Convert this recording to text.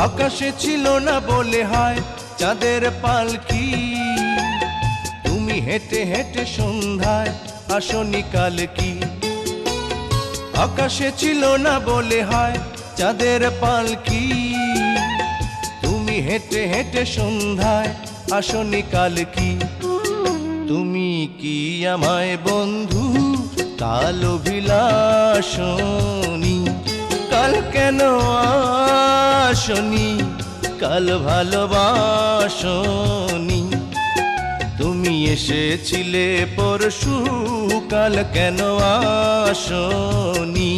আকাশে ছিল না বলে হয় চাঁদের পালকি, তুমি হেঁটে হেঁটে সন্ধ্যায় আসনি কাল কি। আকাশে ছিল না বলে হয় চাঁদের পালকি, তুমি হেঁটে হেঁটে সন্ধ্যায় আসনি কাল কি। তুমি কি আমায় বন্ধু কাল অভিলাষণী, কাল কেন আসনি, কাল ভালোবাসনি। তুমি এসেছিলে পরশু, কাল কেন আসনি।